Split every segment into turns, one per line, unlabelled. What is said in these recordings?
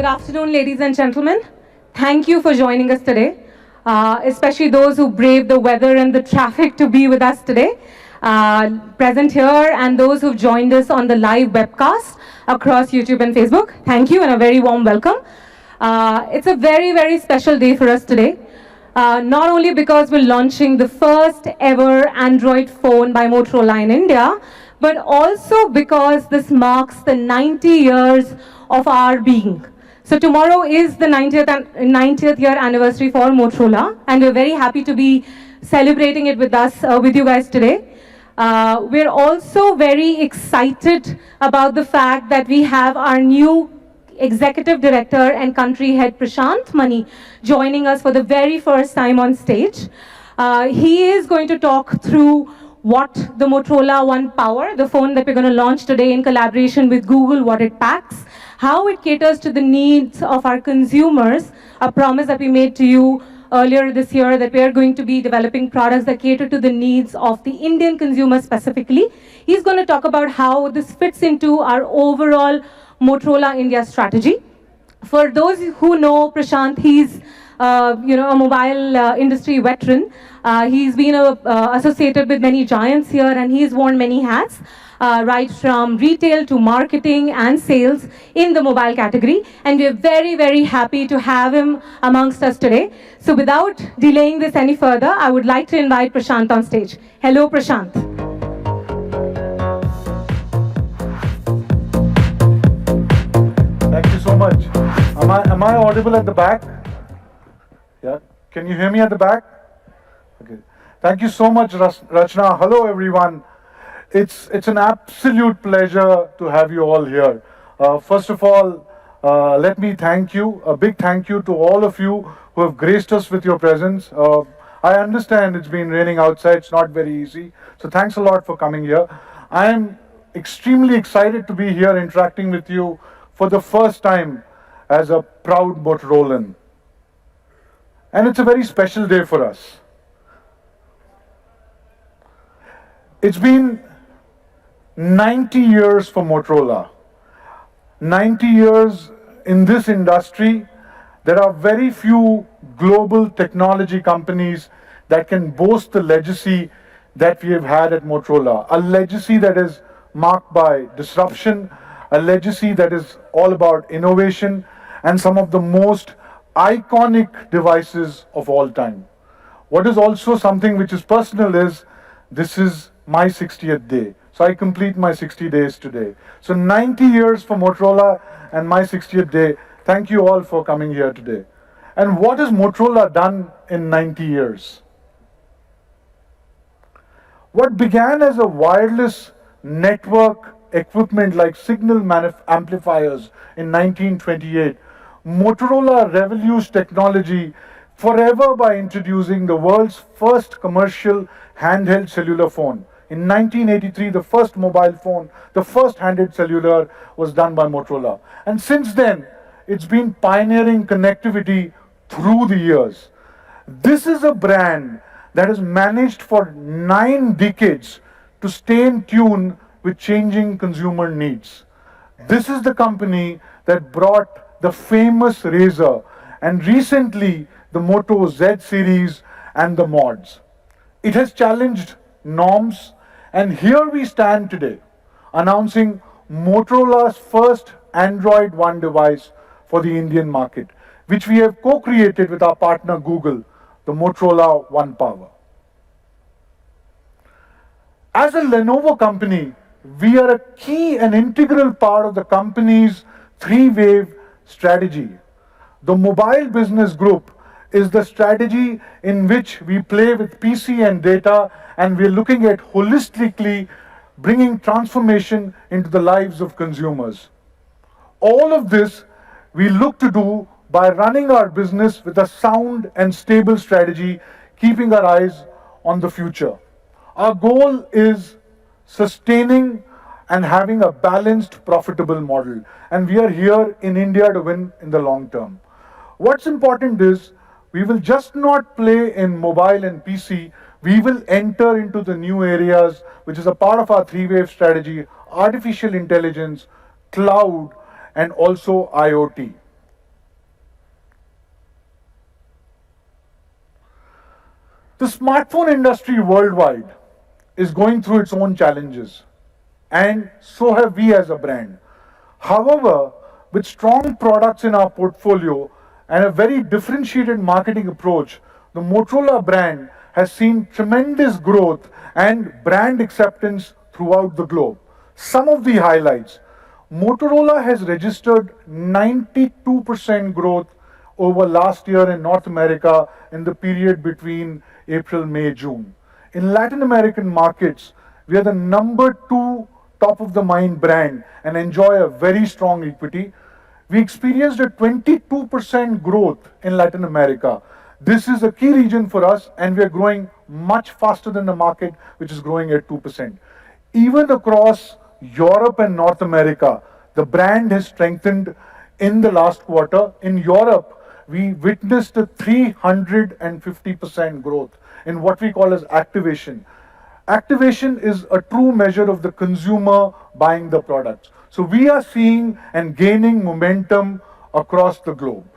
Good afternoon, ladies and gentlemen. Thank you for joining us today, especially those who braved the weather and the traffic to be with us today, present here, and those who've joined us on the live webcast across YouTube and Facebook. Thank you and a very warm welcome. It's a very, very special day for us today. Not only because we're launching the first ever Android phone by Motorola in India, but also because this marks the 90 years of our being. So tomorrow is the 90th year anniversary for Motorola, and we're very happy to be celebrating it with us, with you guys today. We're also very excited about the fact that we have our new Executive Director and Country Head Prashant Mani joining us for the very first time on stage. He is going to talk through what the Motorola One Power, the phone that we're going to launch today in collaboration with Google, what it packs, how it caters to the needs of our consumers, a promise that we made to you earlier this year that we are going to be developing products that cater to the needs of the Indian consumer specifically. He's going to talk about how this fits into our overall Motorola India strategy. For those who know Prashant, he's a mobile industry veteran. He's been associated with many giants here, and he's worn many hats, right from retail to marketing and sales in the mobile category. And we're very, very happy to have him amongst us today. So without delaying this any further, I would like to invite Prashant on stage. Hello, Prashant.
Thank you so much. Am I audible at the back? Yeah. Can you hear me at the back? Okay. Thank you so much, Rachna. Hello, everyone. It's an absolute pleasure to have you all here. First of all, let me thank you. A big thank you to all of you who have graced us with your presence. I understand it's been raining outside. It's not very easy. So thanks a lot for coming here. I am extremely excited to be here interacting with you for the first time as a proud Motorolan. And it's a very special day for us. It's been 90 years for Motorola. 90 years in this industry. There are very few global technology companies that can boast the legacy that we have had at Motorola. A legacy that is marked by disruption, a legacy that is all about innovation, and some of the most iconic devices of all time. What is also something which is personal is, this is my 60th day. So I complete my 60 days today. So 90 years for Motorola and my 60th day. Thank you all for coming here today. And what has Motorola done in 90 years? What began as a wireless network equipment like signal amplifiers in 1928, Motorola revolutionized technology forever by introducing the world's first commercial handheld cellular phone. In 1983, the first mobile phone, the first handheld cellular was done by Motorola. And since then, it's been pioneering connectivity through the years. This is a brand that has managed for 9 decades to stay in tune with changing consumer needs. This is the company that brought the famous Razr and recently the Moto Z series and the mods. It has challenged norms, and here we stand today announcing Motorola's first Android One device for the Indian market, which we have co-created with our partner Google, the Motorola One Power. As a Lenovo company, we are a key and integral part of the company's 3-wave strategy. The mobile business group is the strategy in which we play with PC and data, and we're looking at holistically bringing transformation into the lives of consumers. All of this we look to do by running our business with a sound and stable strategy, keeping our eyes on the future. Our goal is sustaining and having a balanced, profitable model. And we are here in India to win in the long term. What's important is we will just not play in mobile and PC. We will enter into the new areas, which is a part of our 3-wave strategy: artificial intelligence, cloud, and also IoT. The smartphone industry worldwide is going through its own challenges, and so have we as a brand. However, with strong products in our portfolio and a very differentiated marketing approach, the Motorola brand has seen tremendous growth and brand acceptance throughout the globe. Some of the highlights: Motorola has registered 92% growth over last year in North America in the period between April, May, June. In Latin American markets, we are the number two top of the mind brand and enjoy a very strong equity. We experienced a 22% growth in Latin America. This is a key region for us, and we are growing much faster than the market, which is growing at 2%. Even across Europe and North America, the brand has strengthened in the last quarter. In Europe, we witnessed a 350% growth in what we call as activation. Activation is a true measure of the consumer buying the products. So we are seeing and gaining momentum across the globe.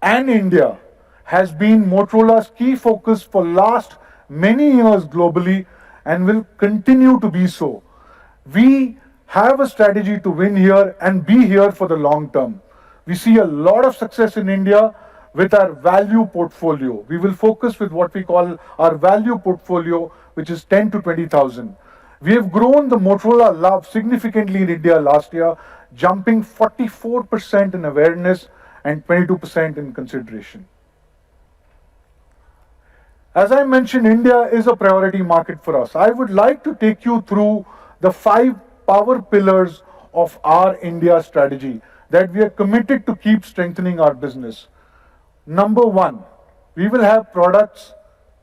And India has been Motorola's key focus for last many years globally and will continue to be so. We have a strategy to win here and be here for the long term. We see a lot of success in India with our value portfolio. We will focus with what we call our value portfolio, which is 10 to 20,000. We have grown the Motorola love significantly in India last year, jumping 44% in awareness and 22% in consideration. As I mentioned, India is a priority market for us. I would like to take you through the 5 power pillars of our India strategy that we are committed to keep strengthening our business. Number 1, we will have products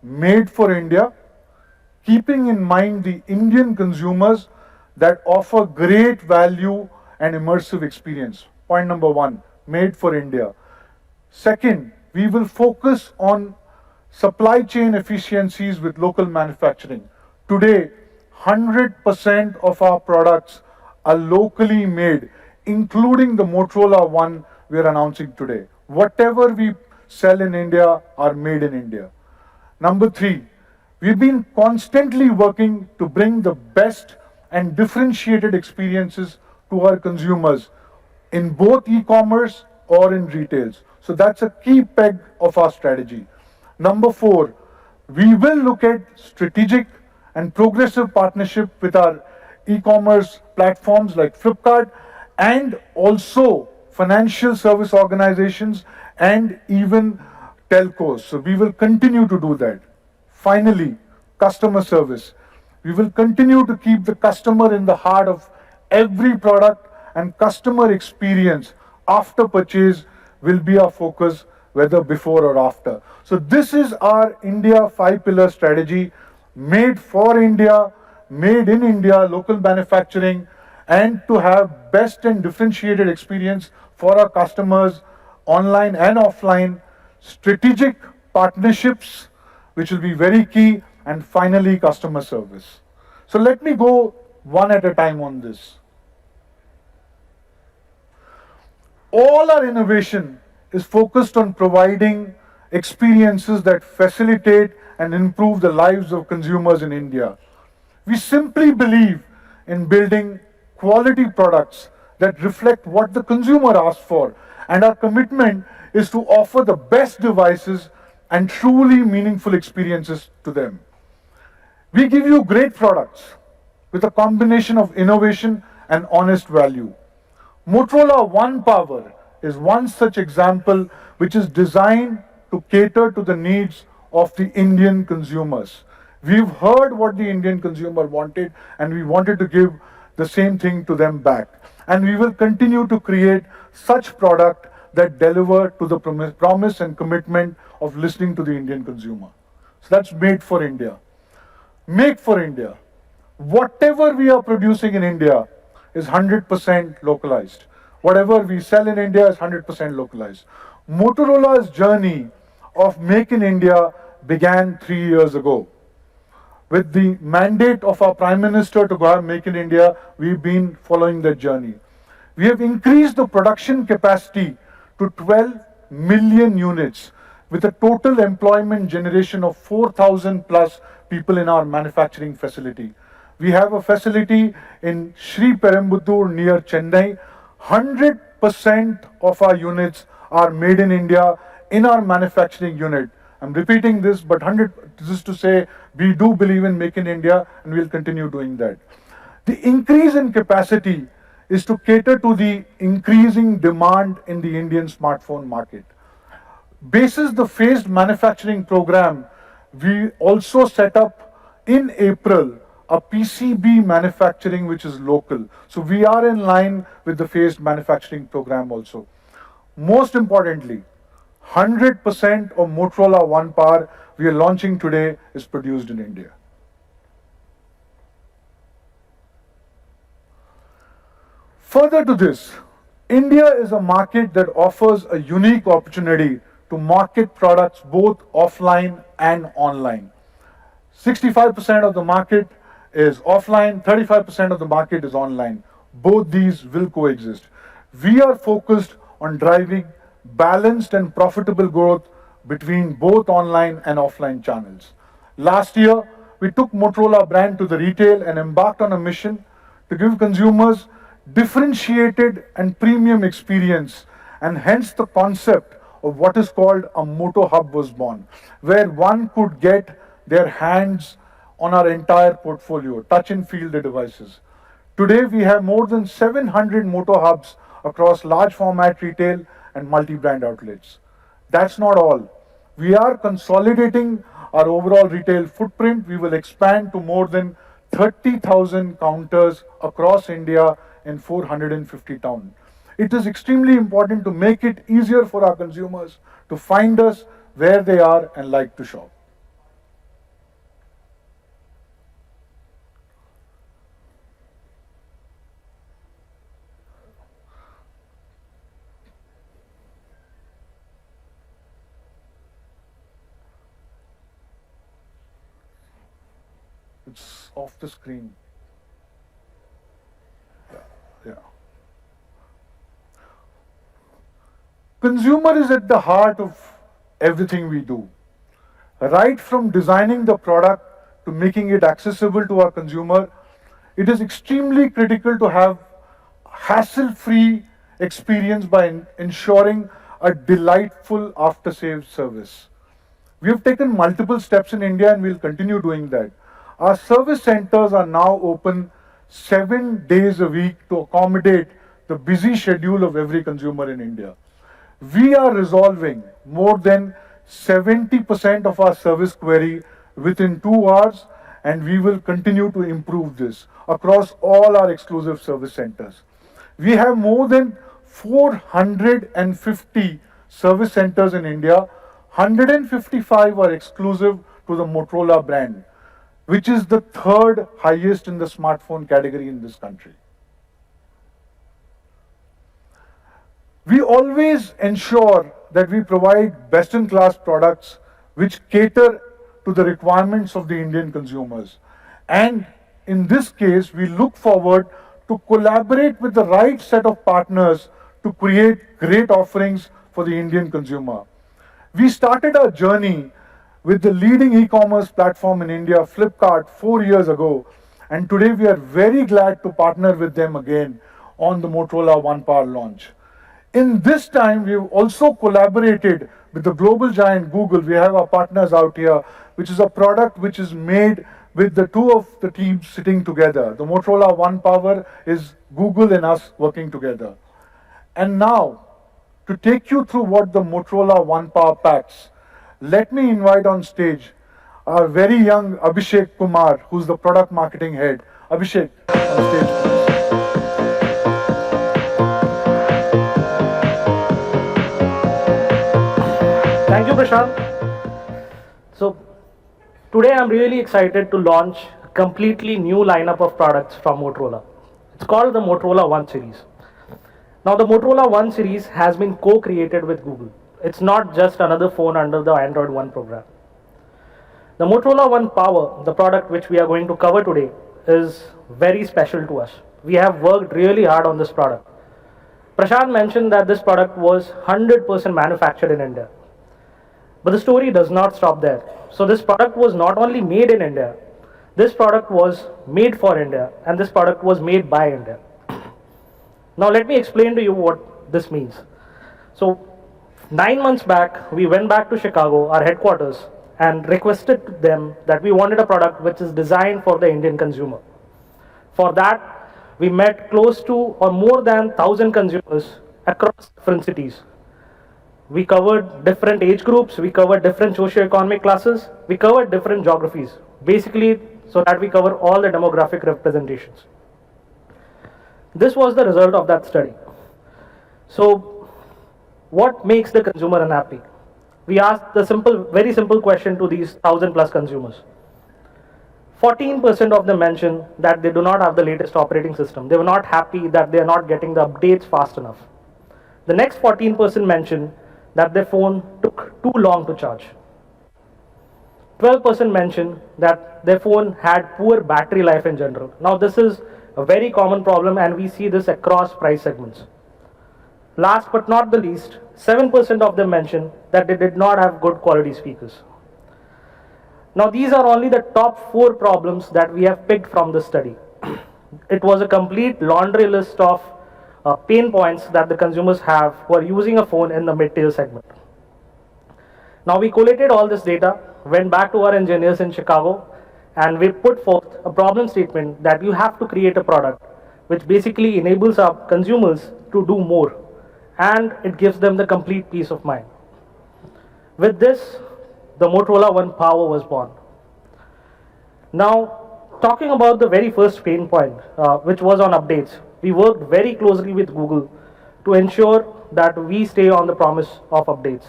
made for India, keeping in mind the Indian consumers that offer great value and immersive experience. Point number 1, made for India. Second, we will focus on supply chain efficiencies with local manufacturing. Today, 100% of our products are locally made, including the Motorola One we are announcing today. Whatever we sell in India are made in India. Number 3, we've been constantly working to bring the best and differentiated experiences to our consumers in both e-commerce or in retails. So that's a key peg of our strategy. Number 4, we will look at strategic and progressive partnership with our e-commerce platforms like Flipkart and also financial service organizations and even telcos. So we will continue to do that. Finally, customer service. We will continue to keep the customer in the heart of every product, and customer experience after purchase will be our focus, whether before or after. So this is our India 5-pillar strategy, made for India, made in India, local manufacturing, and to have best and differentiated experience for our customers online and offline, strategic partnerships, which will be very key, and finally customer service. So let me go one at a time on this. All our innovation is focused on providing experiences that facilitate and improve the lives of consumers in India. We simply believe in building quality products that reflect what the consumer asks for, and our commitment is to offer the best devices and truly meaningful experiences to them. We give you great products with a combination of innovation and honest value. Motorola One Power is one such example, which is designed to cater to the needs of the Indian consumers. We've heard what the Indian consumer wanted, and we wanted to give the same thing to them back. And we will continue to create such product that deliver to the promise and commitment of listening to the Indian consumer. So that's made for India. Make for India. Whatever we are producing in India is 100% localized. Whatever we sell in India is 100% localized. Motorola's journey of Make in India began 3 years ago. With the mandate of our Prime Minister to go have Make in India, we've been following that journey. We have increased the production capacity to 12 million units with a total employment generation of 4,000 plus people in our manufacturing facility. We have a facility in Sri Perambuttur near Chennai. 100% of our units are made in India in our manufacturing unit. I'm repeating this, but 100, this is to say we do believe in Make in India and we'll continue doing that. The increase in capacity is to cater to the increasing demand in the Indian smartphone market. Basis the phased manufacturing program, we also set up in April a PCB manufacturing which is local. So we are in line with the phased manufacturing program also. Most importantly, 100% of Motorola One Power we are launching today is produced in India. Further to this, India is a market that offers a unique opportunity to market products both offline and online. 65% of the market is offline, 35% of the market is online. Both these will coexist. We are focused on driving balanced and profitable growth between both online and offline channels. Last year, we took Motorola brand to the retail and embarked on a mission to give consumers differentiated and premium experience, and hence the concept of what is called a Moto Hub was born, where one could get their hands on our entire portfolio, touch and feel the devices. Today we have more than 700 Moto Hubs across large format retail and multi-brand outlets. That's not all. We are consolidating our overall retail footprint. We will expand to more than 30,000 counters across India in 450 towns. It is extremely important to make it easier for our consumers to find us where they are and like to shop. It's off the screen. Yeah. Consumer is at the heart of everything we do. Right from designing the product to making it accessible to our consumer, it is extremely critical to have hassle-free experience by ensuring a delightful after-sales service. We have taken multiple steps in India and we'll continue doing that. Our service centers are now open 7 days a week to accommodate the busy schedule of every consumer in India. We are resolving more than 70% of our service query within 2 hours, and we will continue to improve this across all our exclusive service centers. We have more than 450 service centers in India. 155 are exclusive to the Motorola brand, which is the third highest in the smartphone category in this country. We always ensure that we provide best-in-class products which cater to the requirements of the Indian consumers. And in this case, we look forward to collaborate with the right set of partners to create great offerings for the Indian consumer. We started our journey with the leading e-commerce platform in India, Flipkart, 4 years ago. And today we are very glad to partner with them again on the Motorola One Power launch. In this time, we've also collaborated with the global giant Google. We have our partners out here, which is a product which is made with the two of the teams sitting together. The Motorola One Power is Google and us working together. And now, to take you through what the Motorola One Power packs, let me invite on stage our very young Abhishek Kumar, who's the product marketing head. Abhishek, on stage, please.
Thank you, Prashant. So today I'm really excited to launch a completely new lineup of products from Motorola. It's called the Motorola One series. Now the Motorola One series has been co-created with Google. It's not just another phone under the Android One program. The Motorola One Power, the product which we are going to cover today, is very special to us. We have worked really hard on this product. Prashant mentioned that this product was 100% manufactured in India. But the story does not stop there. So this product was not only made in India, this product was made for India, and this product was made by India. Now let me explain to you what this means. So 9 months back, we went back to Chicago, our headquarters, and requested to them that we wanted a product which is designed for the Indian consumer. For that, we met close to or more than 1,000 consumers across different cities. We covered different age groups, we covered different socio-economic classes, we covered different geographies, basically so that we cover all the demographic representations. This was the result of that study. So, what makes the consumer unhappy? We asked the very simple question to these 1,000 plus consumers. 14% of them mentioned that they do not have the latest operating system. They were not happy that they are not getting the updates fast enough. The next 14% mentioned that their phone took too long to charge. 12% mentioned that their phone had poor battery life in general. Now this is a very common problem and we see this across price segments. Last but not the least, 7% of them mentioned that they did not have good quality speakers. Now these are only the top 4 problems that we have picked from the study. It was a complete laundry list of pain points that the consumers have who are using a phone in the mid-tier segment. Now we collated all this data, went back to our engineers in Chicago, and we put forth a problem statement that you have to create a product which basically enables our consumers to do more, and it gives them the complete peace of mind. With this, the Motorola One Power was born. Now, talking about the very first pain point, which was on updates, we worked very closely with Google to ensure that we stay on the promise of updates.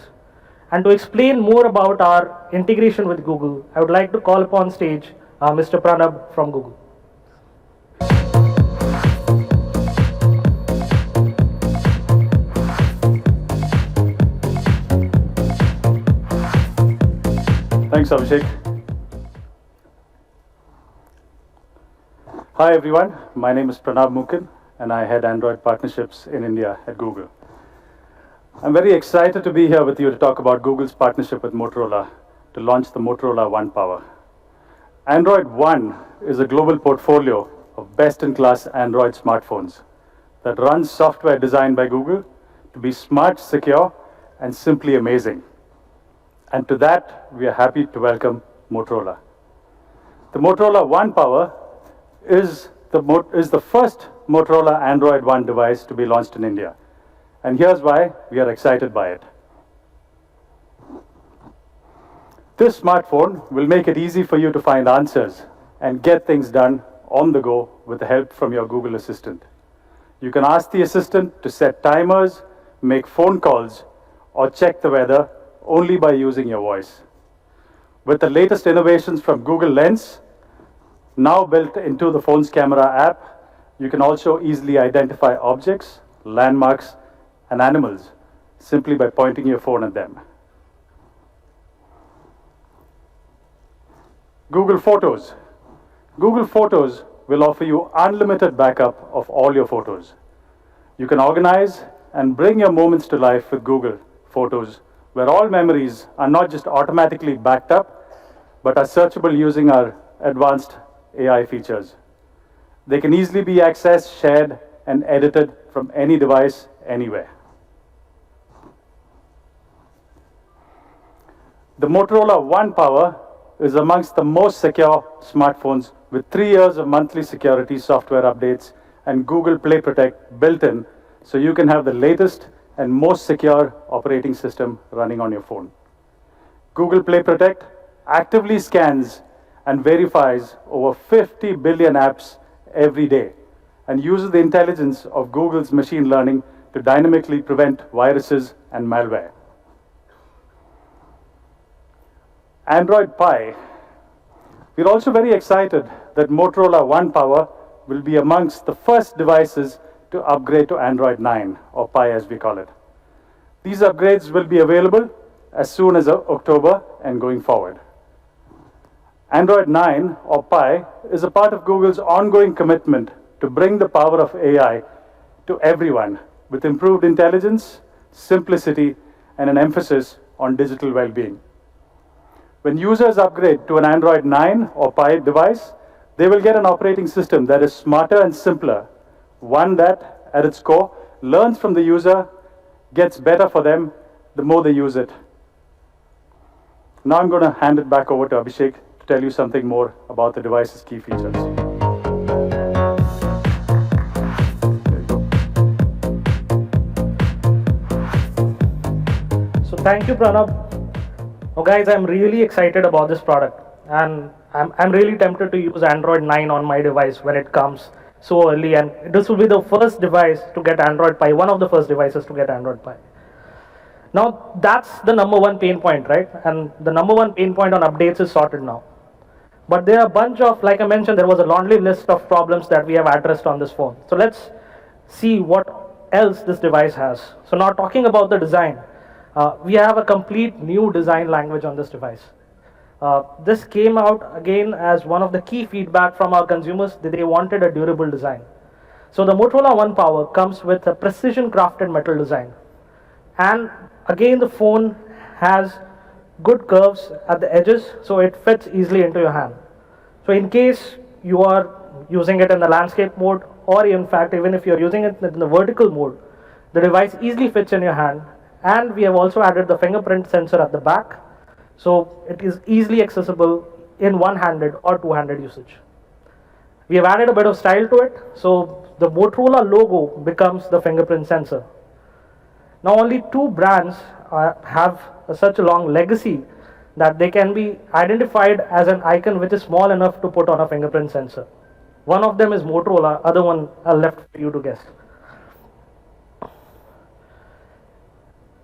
And to explain more about our integration with Google, I would like to call upon stage Mr. Pranab from Google.
Thanks, Abhishek. Hi, everyone. My name is Pranab Mukin, and I head Android partnerships in India at Google. I'm very excited to be here with you to talk about Google's partnership with Motorola to launch the Motorola One Power. Android One is a global portfolio of best-in-class Android smartphones that runs software designed by Google to be smart, secure, and simply amazing. And to that, we are happy to welcome Motorola. The Motorola One Power is the first Motorola Android One device to be launched in India. And here's why we are excited by it. This smartphone will make it easy for you to find answers and get things done on the go with the help from your Google Assistant. You can ask the Assistant to set timers, make phone calls, or check the weather only by using your voice. With the latest innovations from Google Lens, now built into the phone's camera app, you can also easily identify objects, landmarks, and animals simply by pointing your phone at them. Google Photos. Google Photos will offer you unlimited backup of all your photos. You can organize and bring your moments to life with Google Photos, where all memories are not just automatically backed up, but are searchable using our advanced AI features. They can easily be accessed, shared, and edited from any device, anywhere. The Motorola One Power is amongst the most secure smartphones with 3 years of monthly security software updates and Google Play Protect built in, so you can have the latest and most secure operating system running on your phone. Google Play Protect actively scans and verifies over 50 billion apps every day and uses the intelligence of Google's machine learning to dynamically prevent viruses and malware. Android Pie. We're also very excited that Motorola One Power will be amongst the first devices to upgrade to Android 9, or Pie as we call it. These upgrades will be available as soon as October and going forward. Android 9, or Pie, is a part of Google's ongoing commitment to bring the power of AI to everyone with improved intelligence, simplicity, and an emphasis on digital well-being. When users upgrade to an Android 9 or Pie device, they will get an operating system that is smarter and simpler, one that, at its core, learns from the user, gets better for them the more they use it. Now I'm going to hand it back over to Abhishek to tell you something more about the device's key features.
So thank you, Pranab. Now guys, I'm really excited about this product, and I'm really tempted to use Android 9 on my device when it comes so early, and this will be the first device to get Android Pie, one of the first devices to get Android Pie. Now that's the number one pain point, right? And the number one pain point on updates is sorted now. But there are a bunch of, like I mentioned, there was a laundry list of problems that we have addressed on this phone. So let's see what else this device has. So now talking about the design, we have a complete new design language on this device. This came out again as one of the key feedback from our consumers that they wanted a durable design. So the Motorola One Power comes with a precision crafted metal design. And again, the phone has good curves at the edges, so it fits easily into your hand. So in case you are using it in the landscape mode, or in fact, even if you're using it in the vertical mode, the device easily fits in your hand. And we have also added the fingerprint sensor at the back, so it is easily accessible in one-handed or two-handed usage. We have added a bit of style to it, so the Motorola logo becomes the fingerprint sensor. Now only two brands have such a long legacy that they can be identified as an icon which is small enough to put on a fingerprint sensor. One of them is Motorola, other one are left for you to guess.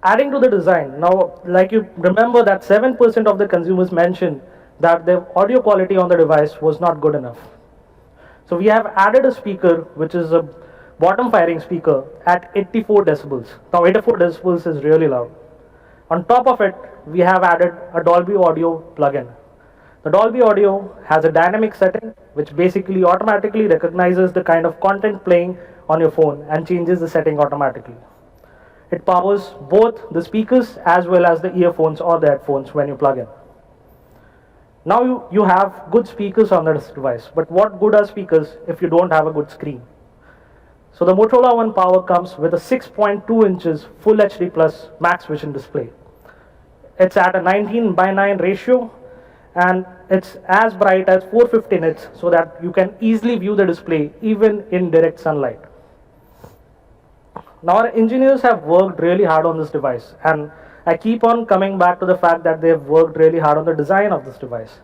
Adding to the design, now like you remember that 7% of the consumers mentioned that the audio quality on the device was not good enough. So we have added a speaker which is a bottom firing speaker at 84 decibels. Now 84 decibels is really loud. On top of it, we have added a Dolby audio plugin. The Dolby audio has a dynamic setting which basically automatically recognizes the kind of content playing on your phone and changes the setting automatically. It powers both the speakers as well as the earphones or the headphones when you plug in. Now you have good speakers on this device, but what good are speakers if you don't have a good screen? So the Motorola One Power comes with a 6.2 inches Full HD Plus Max Vision display. It's at a 19:9 ratio, and it's as bright as 450 nits so that you can easily view the display even in direct sunlight. Now our engineers have worked really hard on this device, and I keep on coming back to the fact that they've worked really hard on the design of this device.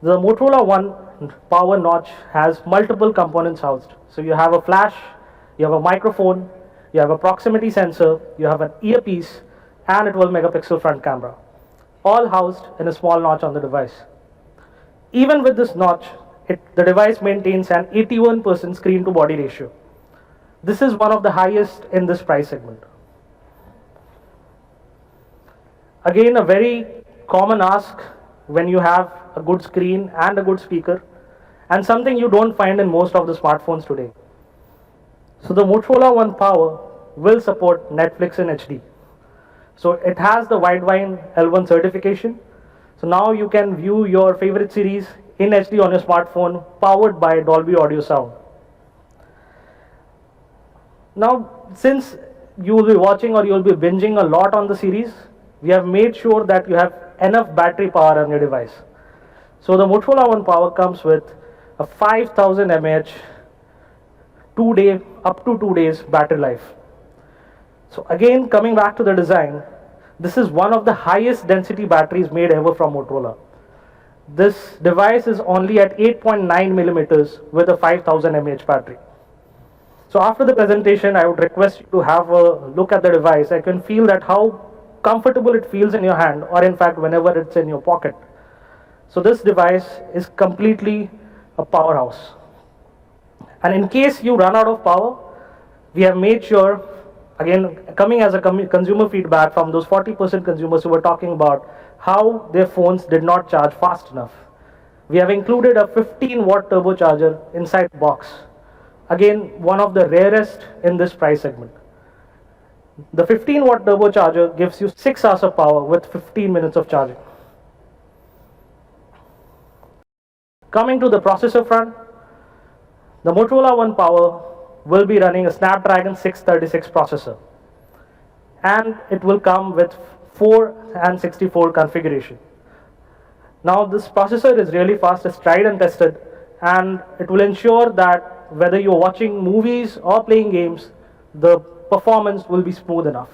The Motorola One Power notch has multiple components housed. So you have a flash, you have a microphone, you have a proximity sensor, you have an earpiece, and a 12 megapixel front camera, all housed in a small notch on the device. Even with this notch, the device maintains an 81% screen to body ratio. This is one of the highest in this price segment. Again, a very common ask when you have a good screen and a good speaker, and something you don't find in most of the smartphones today. So the Motorola One Power will support Netflix in HD. So it has the Widevine L1 certification. So now you can view your favorite series in HD on your smartphone, powered by Dolby audio sound. Now, since you will be watching or you will be binging a lot on the series, we have made sure that you have enough battery power on your device. So the Motorola One Power comes with a 5000 mAh up to 2 days battery life. So again, coming back to the design, this is one of the highest density batteries made ever from Motorola. This device is only at 8.9 millimeters with a 5000 mAh battery. So after the presentation, I would request you to have a look at the device. I can feel that how comfortable it feels in your hand, or in fact whenever it's in your pocket. So this device is completely a powerhouse. And in case you run out of power, we have made sure, again coming as a consumer feedback from those 40% consumers who were talking about how their phones did not charge fast enough, we have included a 15-watt turbocharger inside the box. Again, one of the rarest in this price segment. The 15-watt turbocharger gives you 6 hours of power with 15 minutes of charging. Coming to the processor front, the Motorola One Power will be running a Snapdragon 636 processor, and it will come with 4 and 64 configuration. Now this processor is really fast, it's tried and tested, and it will ensure that whether you're watching movies or playing games, the performance will be smooth enough.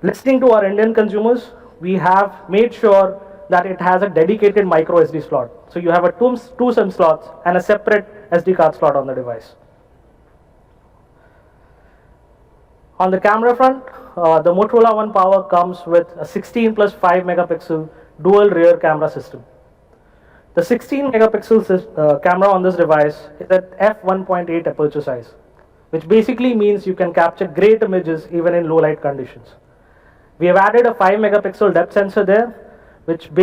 Listening to our Indian consumers, we have made sure that it has a dedicated microSD slot. So you have a two SIM slots and a separate SD card slot on the device. On the camera front, the Motorola One Power comes with a 16 plus 5 megapixel dual rear camera system. The 16 megapixel camera on this device is at f1.8 aperture size, which basically means you can capture great images even in low light conditions. We have added a 5 megapixel depth sensor there, which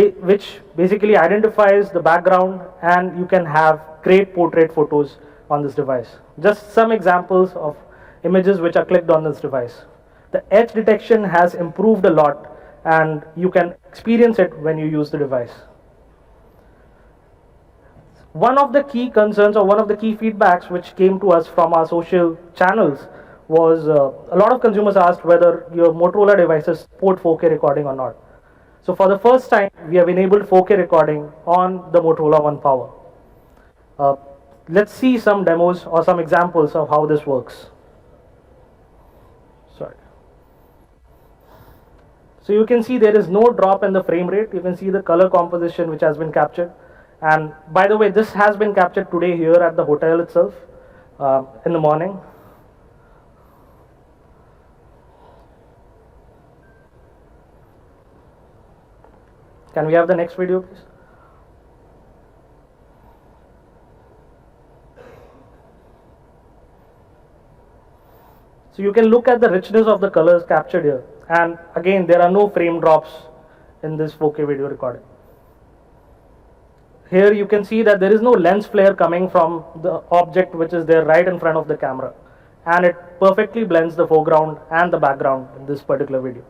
basically identifies the background, and you can have great portrait photos on this device. Just some examples of images which are clicked on this device. The edge detection has improved a lot, and you can experience it when you use the device. One of the key concerns or one of the key feedbacks which came to us from our social channels was a lot of consumers asked whether your Motorola devices support 4K recording or not. So for the first time, we have enabled 4K recording on the Motorola One Power. Let's see some demos or some examples of how this works. Sorry. So you can see there is no drop in the frame rate. You can see the color composition which has been captured. And by the way, this has been captured today here at the hotel itself in the morning. Can we have the next video, please? So you can look at the richness of the colors captured here. And again, there are no frame drops in this 4K video recording. Here you can see that there is no lens flare coming from the object which is there right in front of the camera. And it perfectly blends the foreground and the background in this particular video.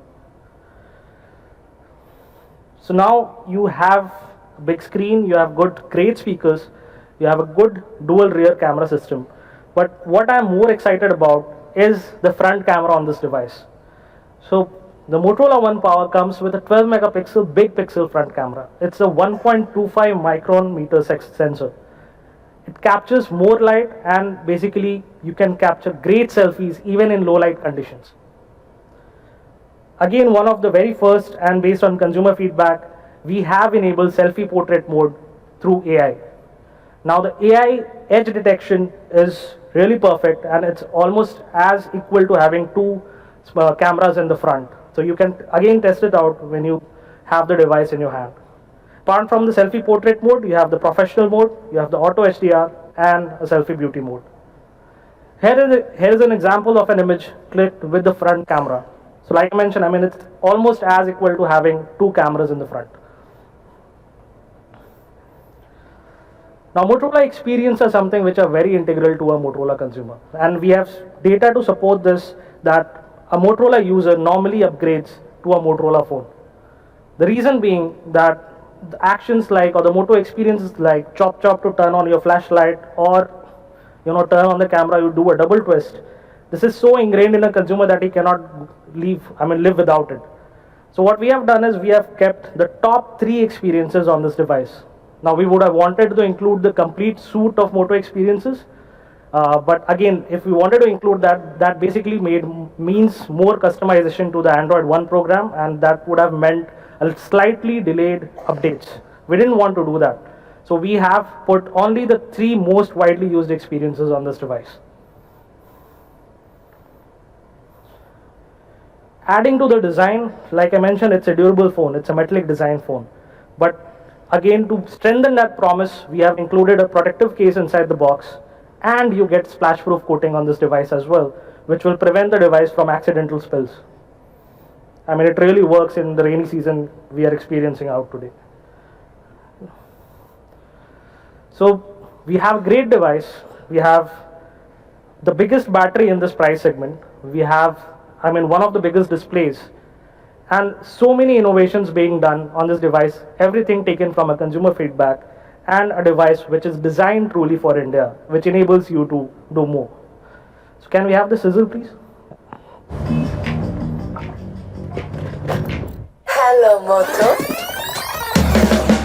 So now you have a big screen, you have great speakers, you have a good dual rear camera system. But what I'm more excited about is the front camera on this device. So the Motorola One Power comes with a 12 megapixel big pixel front camera. It's a 1.25 micron meter sensor. It captures more light, and basically you can capture great selfies even in low light conditions. Again, one of the very first, and based on consumer feedback, we have enabled selfie portrait mode through AI. Now the AI edge detection is really perfect, and it's almost as equal to having two cameras in the front. So you can again test it out when you have the device in your hand. Apart from the selfie portrait mode, you have the professional mode, you have the auto HDR, and a selfie beauty mode. Here is an example of an image clicked with the front camera. So like I mentioned, I mean, it's almost as equal to having two cameras in the front. Now Motorola experience is something which are very integral to a Motorola consumer. And we have data to support this, that a Motorola user normally upgrades to a Motorola phone. The reason being that the actions like, or the Moto experiences like chop chop to turn on your flashlight, or turn on the camera, you do a double twist. This is so ingrained in a consumer that he cannot live without it. So what we have done is we have kept the top 3 experiences on this device. Now we would have wanted to include the complete suite of Moto experiences, but again, if we wanted to include that, that basically means more customization to the Android One program, and that would have meant a slightly delayed updates. We didn't want to do that. So we have put only the 3 most widely used experiences on this device. Adding to the design, like I mentioned, it's a durable phone, it's a metallic design phone. But again, to strengthen that promise, we have included a protective case inside the box, and you get splash-proof coating on this device as well, which will prevent the device from accidental spills. I mean, it really works in the rainy season we are experiencing out today. So we have a great device. We have the biggest battery in this price segment, we have, one of the biggest displays, and so many innovations being done on this device, everything taken from a consumer feedback, and a device which is designed truly for India, which enables you to do more. So can we have the sizzle, please?
Hello, Moto.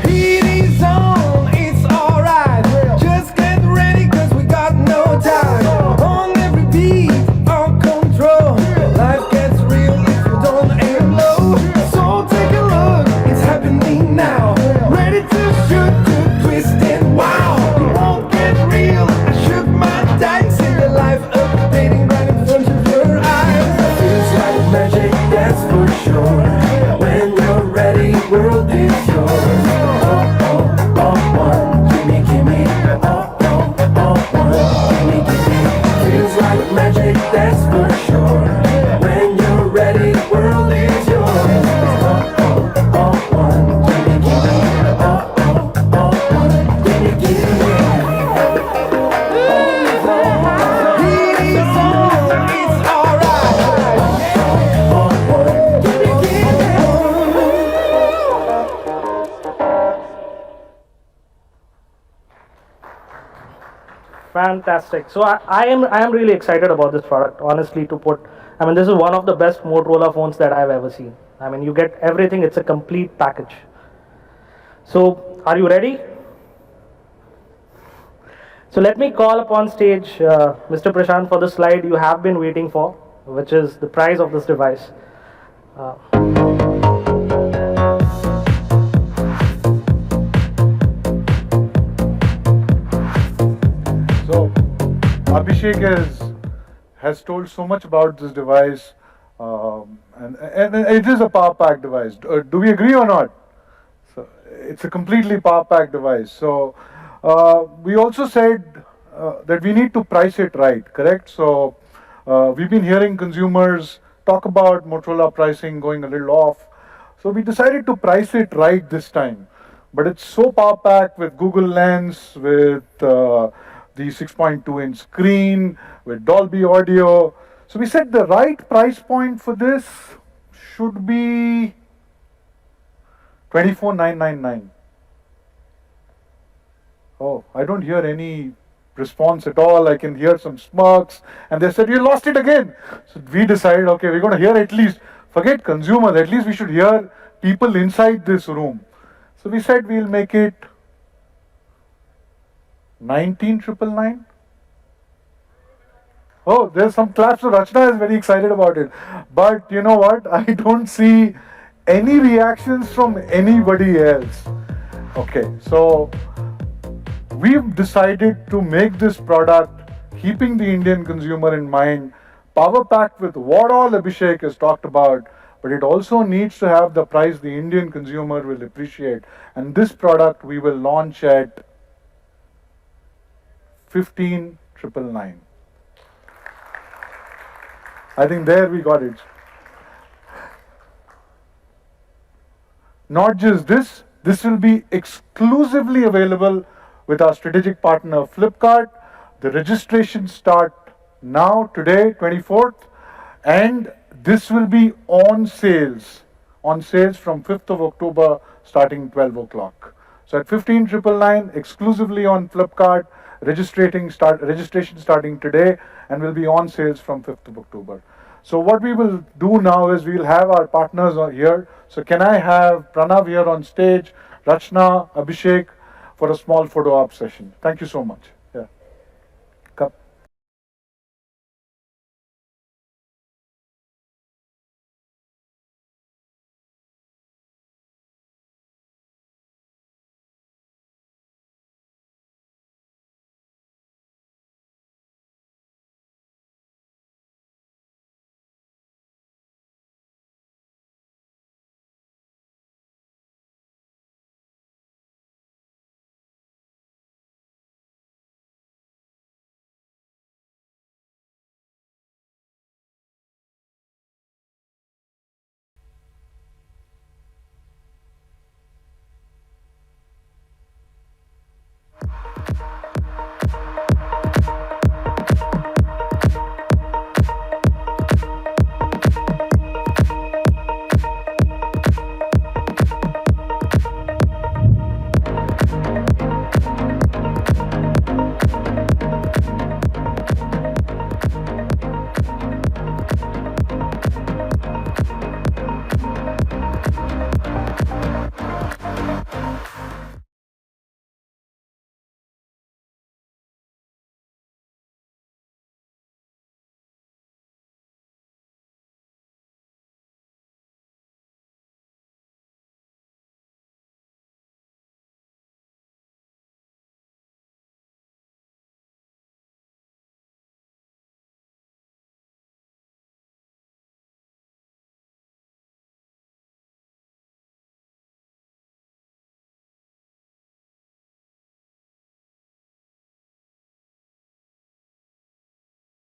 Heat is on, it's alright. Just get ready, cause we got no time. On every beat, on control. Life gets real if you don't aim low. So take a look, it's happening now. Ready to shoot, to twist and wow. It won't get real, I shook my dice. In the life updating right in front of your eyes. Feels like magic, that's for sure. When you're ready, world is yours. Magic, that's for sure. When you're ready, world is yours. All one, gimme, gimme. All one, gimme, gimme. Heat is on, it's alright. All one, gimme, gimme.
Fantastic. So I am really excited about this product, honestly, to put, this is one of the best Motorola phones that I've ever seen. You get everything, it's a complete package. So are you ready? So let me call upon stage Mr. Prashant for the slide you have been waiting for, which is the price of this device.
So, Abhishek has told so much about this device, and it is a power pack device. Do we agree or not? So, it's a completely power pack device. So, we also said that we need to price it right, correct? So, we've been hearing consumers talk about Motorola pricing going a little off. So, we decided to price it right this time. But it's so power packed with Google Lens, with the 6.2-inch screen, with Dolby audio. So we said the right price point for this should be $24,999. Oh, I don't hear any response at all. I can hear some smirks. And they said, you lost it again. So we decided, okay, we're going to hear at least, forget consumers, at least we should hear people inside this room. So we said we'll make it 19,999. Oh, there's some claps. So Rachna is very excited about it. But you know what? I don't see any reactions from anybody else. Okay, so we've decided to make this product keeping the Indian consumer in mind, power packed with what all Abhishek has talked about, but it also needs to have the price the Indian consumer will appreciate. And this product we will launch at 15,999. I think there we got it. Not just this, this will be exclusively available with our strategic partner Flipkart. The registration start now, today, 24th, and this will be on sales from 5th of October starting 12 o'clock. So at 15,999, exclusively on Flipkart, registration starting today, and will be on sales from 5th of October. So what we will do now is we will have our partners here. So can I have Pranav here on stage, Rachna, Abhishek for a small photo op session. Thank you so much.